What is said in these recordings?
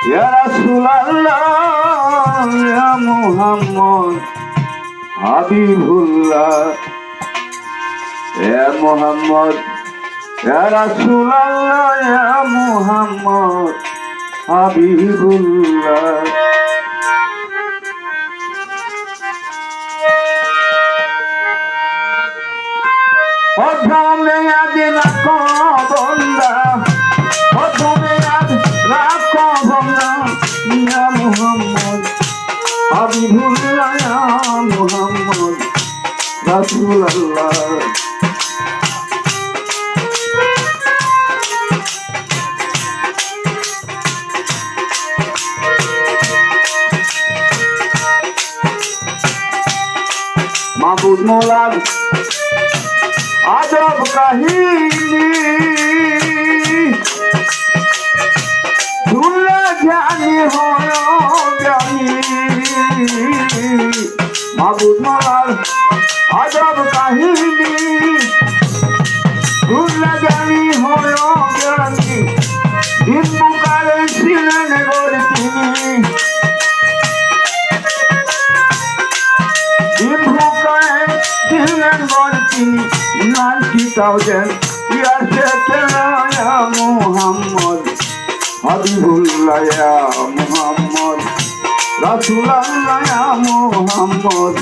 ইয়া রাসূলুল্লাহ ইয়া মুহাম্মদ হাবিবুল্লাহ ইয়া মুহাম্মদ ইয়া রাসূলুল্লাহ ইয়া মুহাম্মদ হাবিবুল্লাহ প্রথমে আজ রাখো বন্দা প্রথমে আজ রাখো বন্দা ইয়া মুহাম্মদ হাবিবুল্লাহ ইয়া মুহাম্মদ রাসূলুল্লাহ মাবুদ মোলার আজব কাহিনী শুনলে জ্ঞানী হয় জ্ঞানী মাবুদ মোলার আজব কাহিনী শুনলে জ্ঞানী হয় জ্ঞানী হিন্দুকালে ছিলেন গড় তিনি তিনি 90,000 years ya Muhammad Habibullah ya Muhammad Rasulullah ya Muhammad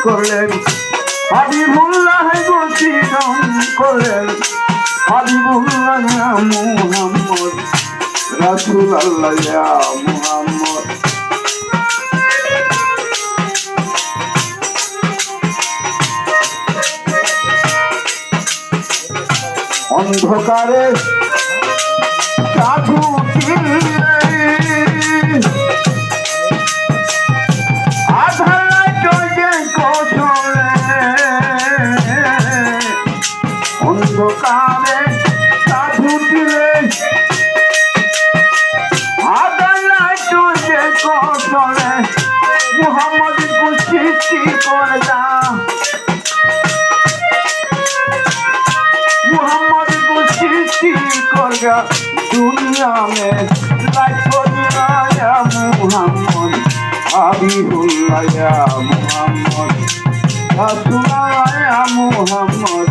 করলেন হাবিবুল্লাহ গোসিদন করলেন হাবিবুল্লাহ ইয়া মুহাম্মদ রাসূলুল্লাহ ইয়া মুহাম্মদ অন্ধকারে সাধু অন্ধকারে সাধু দিলে আদালাই তুই কৌশলে মুহাম্মদ সৃষ্টি করে যা মুহাম্মদ সৃষ্টি করে যা দুনিয়া মে লাইট করিয়া মুহাম্মদ হাবিবুল্লাহ ইয়া মুহাম্মদ রাসূলুল্লাহ ইয়া মুহাম্মদ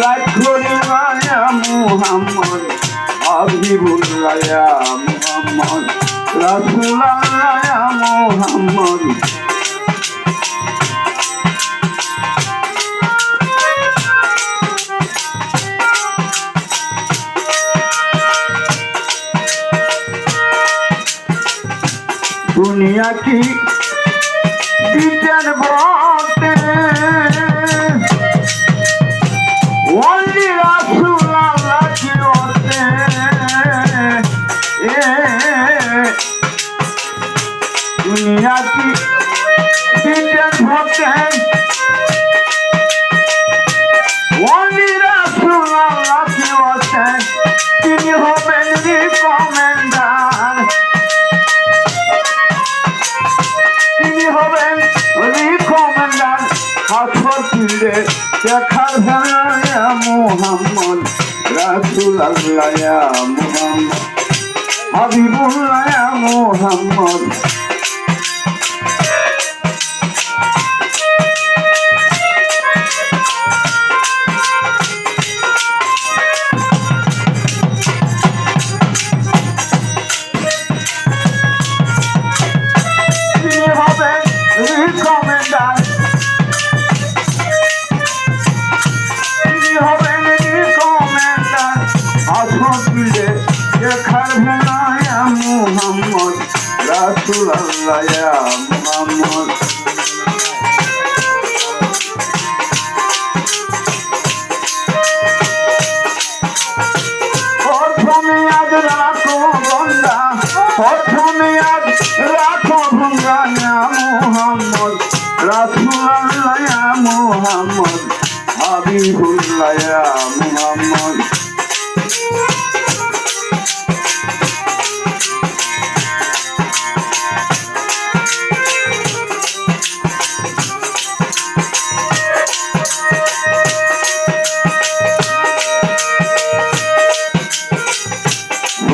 লাইট করিয়া মুহাম্মদ হাবিবুল্লাহ ইয়া মুহাম্মদ রাসূলুল্লাহ ইয়া মুহাম্মদ দুনিয়া কি বিজ্ঞান বলতে दुनिया की विज्ञान भक्त हैं ओनली रासूलुल्लाह की वजह है তিনি হবেন রিকমেন্ডার তিনি হবেন রিকমেন্ডার হাসর ফিরে দেখার ভাইয়া মুহাম্মদ রাসূলুল্লাহ ইয়া মুহাম্মদ হাবিবুল্লাহ ইয়া মুহাম্মদ রাসূলুল্লাহ ইয়া মুহাম্মদ প্রথমে আজ রাখো বন্দা প্রথমে আজ রাখো বন্দা ইয়া মুহাম্মদ রাসূলুল্লাহ ইয়া মুহাম্মদ হাবিবুল্লাহ ইয়া মুহাম্মদ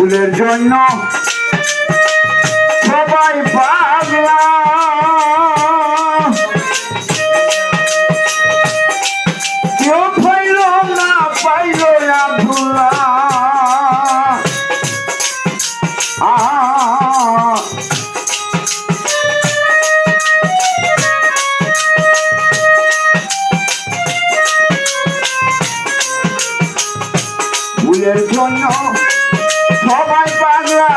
ফুলের জন্য সবাই পাগলা কেউ পাইল না পাইল আব্দুল্লাহ ফুলের জন্য সবাই পাগলা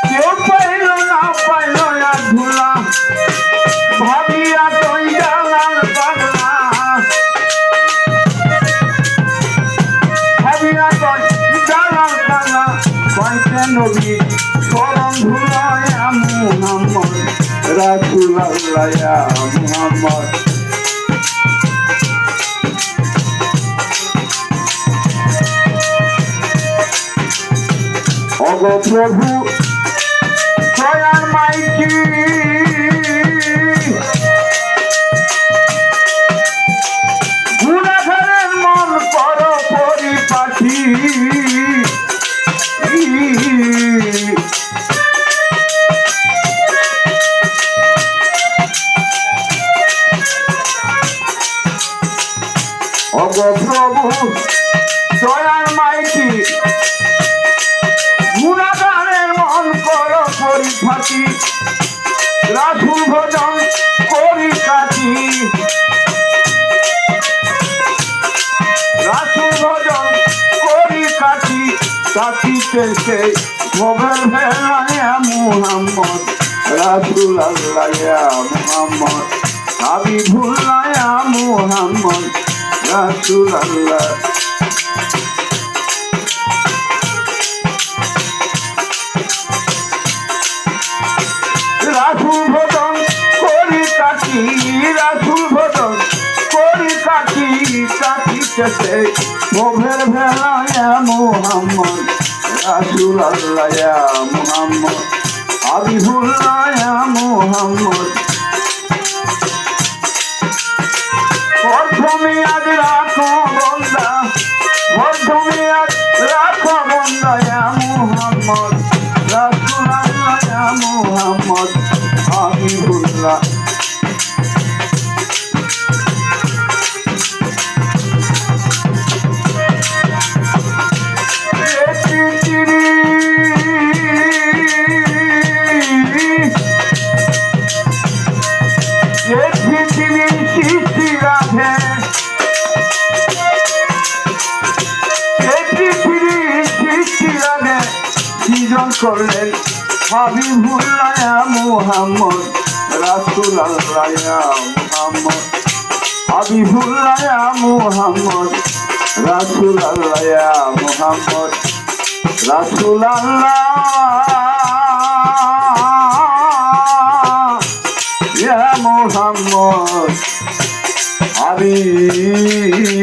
কেউ পাইল না পাইল আব্দুল্লাহ ভাবিয়া তুই জালাল পাগলা ভাবিয়া তুই জালাল পাগলা কইতে নবী চরণ ধুলায় মুহাম্মদ রাসূলুল্লাহ ইয়া মুহাম্মদ ওগো প্রভু দয়ার মাইকি গুনাহগারের মন করো পরিপাটি ওগো প্রভু দয়ার মাইকি গুনাহগারের মন করো পরিপাটি রাসূল ভজন করি কাটি রাসূল ভজন করি কাটি কাটিতেছে মোবাইল ভেলায় মুহাম্মদ রাসূলুল্লাহ ইয়া মুহাম্মদ হাবিবুল্লাহ ইয়া মুহাম্মদ রাসূলুল্লাহ রাসূল ভজন করি কাটি রাসূল ভজন করি কাটি কাটিতেছে মোভের ভেলায় মুহাম্মদ রাসূলুল্লাহ ইয়া মুহাম্মদ হাবিবুল্লাহ ইয়া মুহাম্মদ প্রথমে আজ রাখো বন্দা প্রথমে আজ রাখো বন্দা ইয়া মুহাম্মদ রাসূলুল্লাহ ইয়া মুহাম্মদ হাবিবুল্লাহ করলেন হাবিবুল্লাহ ইয়া মুহাম্মদ রাসূলুল্লাহ ইয়া মুহাম্মদ হাবিবুল্লাহ ইয়া মুহাম্মদ রাসূলুল্লাহ ইয়া মুহাম্মদ রাসূলুল্লাহ ইয়া মুহাম্মদ হাবিবুল্লাহ